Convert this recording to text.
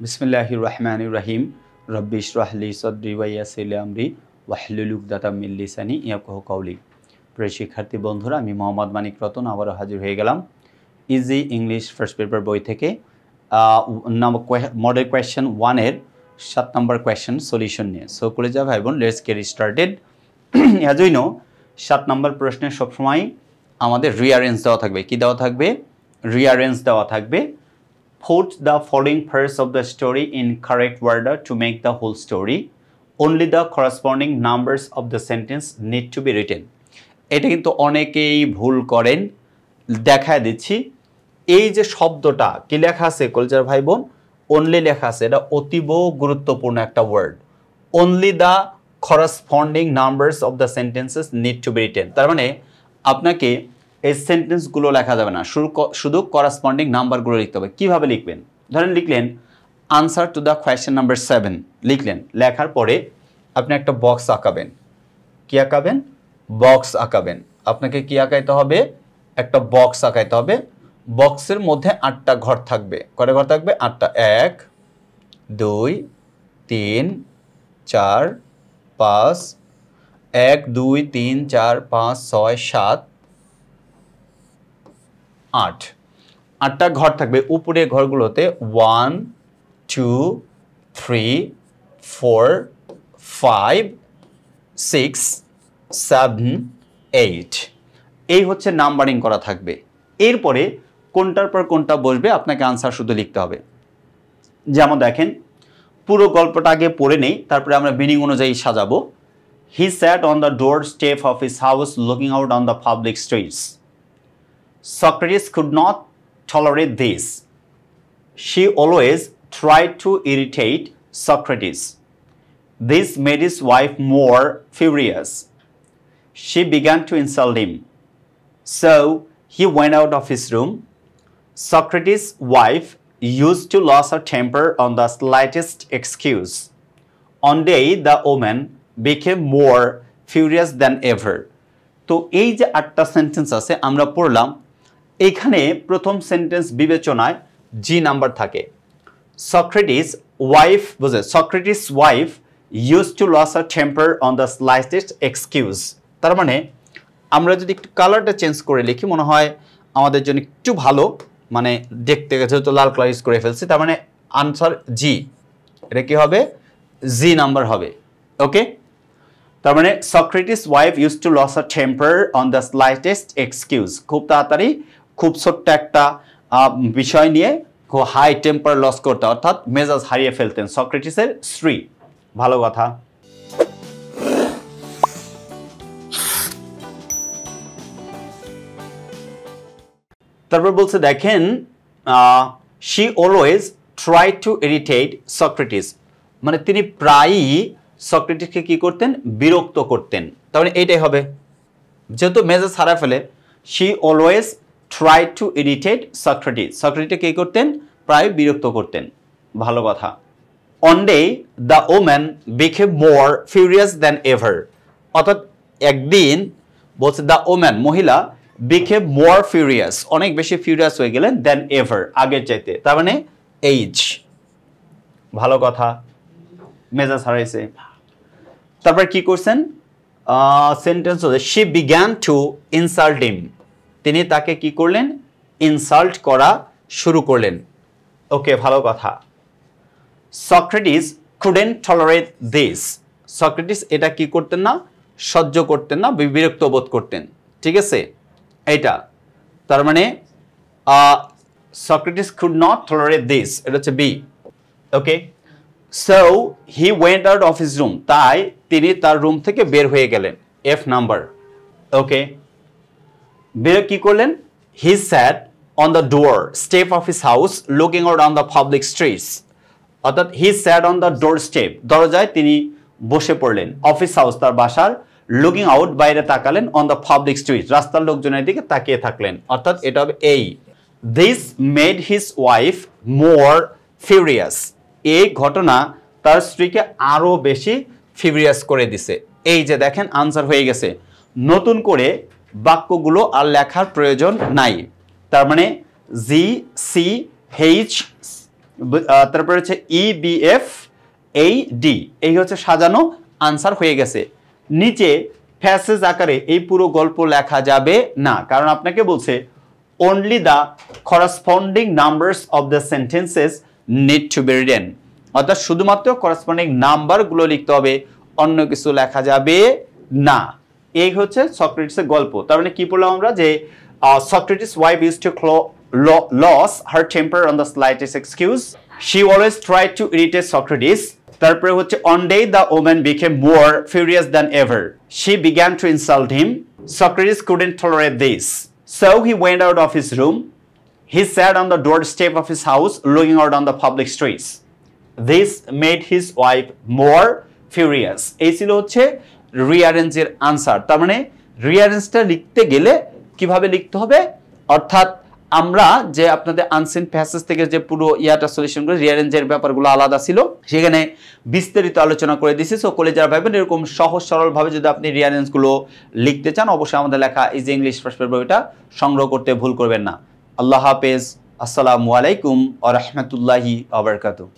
বিসমিল্লাহির রহমানির রহিম রব্বি ইশরাহ লি সাদরি ওয়া ইয়াসসির লি আমরি ওয়াহলুল উকদাতাম মিন লিসানি ইয়াফকাহু কওলি। প্রিয় শিক্ষার্থী বন্ধুরা, আমি মোহাম্মদ মানিক রতন আবারও হাজির হয়ে গেলাম ইজি ইংলিশ ফার্স্ট পেপার বই থেকে মডেল কোয়েশ্চেন 1 এর 7 নম্বর কোয়েশ্চেন সলিউশন নিয়ে। সো কলেজা ভাই বোন, let's get started. Age we know 7 নম্বর প্রশ্নে সবসময় আমাদের রিঅ্যারেঞ্জ দেওয়া থাকবে। কি দেওয়া থাকবে? রিঅ্যারেঞ্জ দেওয়া থাকবে। Put the following parts of the story in correct order to make the whole story. Only the corresponding numbers of the sentence need to be written. এটা কিন্তু অনেকেই ভুল করেন, দেখায় দিচ্ছি। এই যে শব্দটা কি লেখা আছে কলজার ভাই বোন, অনলি লেখা আছে, এটা অতীব গুরুত্বপূর্ণ একটা word. Only the corresponding numbers of the sentences need to be written। তার মানে আপনাকে এই সেন্টেন্সগুলো লেখা যাবে না, শুধু করাসপন্ডিং নাম্বারগুলো লিখতে হবে। কীভাবে লিখবেন? ধরেন লিখলেন answer to the question number 7 লিখলেন, লেখার পরে আপনি একটা বক্স আঁকাবেন। কি আঁকাবেন? বক্স আঁকাবেন। আপনাকে কি আঁকাইতে হবে? একটা বক্স আঁকাইতে হবে। বক্সের মধ্যে 8টা ঘর থাকবে। কয়টা ঘর থাকবে? 8টা। 1 2 3 4 5 1 2 3 4 5 6 7 8টা ঘর থাকবে। উপরে ঘরগুলোতে 1 2 3 4 5 6 7 8 এই হচ্ছে নাম্বারিং করা থাকবে। এরপরে কোনটার পর কোনটা বসবে আপনাকে আনসার শুধু লিখতে হবে। যেমন দেখেন, পুরো গল্পটা আগে পড়ে নেই, তারপরে আমরা মিনিং অনুযায়ী সাজাবো। He sat on the door step of his house looking out on the public streets. Socrates could not tolerate this. She always tried to irritate Socrates. This made his wife more furious. She began to insult him. So he went out of his room. Socrates' wife used to lose her temper on the slightest excuse. One day the woman became more furious than ever. তো এই যে 8টা sentence আছে আমরা পড়লাম, এখানে প্রথম sentence বিবেচনায় G number থাকে। Socrates wife use to lose a temper on the slightest excuse. তার মানে আমরা যদি একটু কালারটা চেঞ্জ করে লিখি মনে হয় আমাদের জন্য একটু ভালো, মানে দেখতে গেছে তো লাল কালার ইউজ করে ফেলছি। তার মানে আনসার জি, এটা কি হবে? জি নাম্বার হবে। ওকে, তার মানে Socrates wife use to lose a temper on the slightest excuse. খুব তাড়াতাড়ি খুব ছোট্ট একটা বিষয় নিয়ে খুব হাই টেম্পার লস করতে, অর্থাৎ মেজাজ হারিয়ে ফেলতেন সক্রেটিসের স্ত্রী। ভালো কথা। তারপর বলছে দেখেন, she always try to irritate Socrates, মানে তিনি প্রায়ই সক্রেটিসকে কি করতেন? বিরক্ত করতেন। তার মানে এইটাই হবে, যেহেতু মেজাজ হারা ফেলে। She always try to irritate Socrates, সক্রেটিসকে কি করতেন? প্রায় বিরক্ত করতেন। ভালো কথা। On day the woman became more furious than ever, অর্থাৎ একদিন বলছে দ্য ওম্যান মহিলা বিকেম মোর ফিউরিয়াস, অনেক বেশি ফিউরিয়াস হয়ে গেলেন, দ্যান এভার আগের চাইতে। তার মানে এইজ। ভালো কথা, মেজাজ হারাইছে। তারপর কি করছেন? সেন্টেন্স হচ্ছে শি বিগ্যান টু ইনসাল্ট হিম, তিনি তাকে কি করলেন? ইনসাল্ট করা শুরু করলেন। ওকে, ভালো কথা। Socrates couldn't tolerate this, Socrates এটা কি করতেন না? সহ্য করতেন না, বিরক্ত বোধ করতেন। ঠিক আছে, এইটা। তার মানে Socrates could not tolerate this, এটা হচ্ছে B. Okay, so he went out of his room, তাই তিনি তার রুম থেকে বের হয়ে গেলেন। F number. ওকে, বের কি করলেন? He sat on the door step of his house looking out on the public streets, অর্থাৎ he sat on the door step, দরজায় তিনি বসে পড়লেন। অফিস হাউস তার বাসার, লুকিং আউট বাইরে তাকালেন, অন দ্য পাবলিক স্ট্রিট রাস্তার লোকজনের দিকে তাকিয়ে থাকলেন, অর্থাৎ এটা হবে এই। This made his wife more furious, এই ঘটনা তার স্ত্রীকে আরো বেশি ফিউরিয়াস করে দিছে। এই যে দেখেন আনসার হয়ে গেছে। নতুন করে বাক্যগুলো আর লেখার প্রয়োজন নাই। তার মানে জি সি এইচ তারপরে হচ্ছে EBFAD, এই হচ্ছে সাজানো আনসার হয়ে গেছে। নিচে প্যাসেজ আকারে এই পুরো গল্প লেখা যাবে না, কারণ আপনাকে বলছে only the corresponding numbers of the sentences need to be written, অর্থাৎ শুধুমাত্র করসপন্ডিং নাম্বারগুলো লিখতে হবে, অন্য কিছু লেখা যাবে না। এই হচ্ছে সক্রেটিসের গল্প। তার মানে কি বললাম আমরা যে Socrates' wife used to lose her temper on the slightest excuse. She always tried to irritate Socrates. তারপরে হচ্ছে one day the woman became more furious than ever. She began to insult him. Socrates couldn't tolerate this. So he went out of his room. He sat on the doorstep of his house looking out on the public streets. This made his wife more furious. এই ছিল হচ্ছে রিঅ্যারেঞ্জের answer. তার মানে রিঅ্যারেঞ্জটা লিখতে গেলে কিভাবে লিখতে হবে, অর্থাৎ আমরা যে আপনাদের আনসিন প্যাসেজ থেকে যে পুরো ইয়াটা সলিউশন করে রিঅ্যারেঞ্জের ব্যাপারগুলো আলাদা ছিল, সেখানে বিস্তারিত আলোচনা করে দিয়েছি। সো কলেজার ভাইবেন এরকম সহজ সরলভাবে যদি আপনি রিঅ্যারেঞ্জগুলো লিখতে চান, অবশ্যই আমাদের লেখা এই যে ইংলিশ ফার্স্ট পেপার বইটা সংগ্রহ করতে ভুল করবেন না। আল্লাহ হাফেজ, আসসালামু আলাইকুম ওয়া রাহমাতুল্লাহি ওয়া বারাকাতুহু।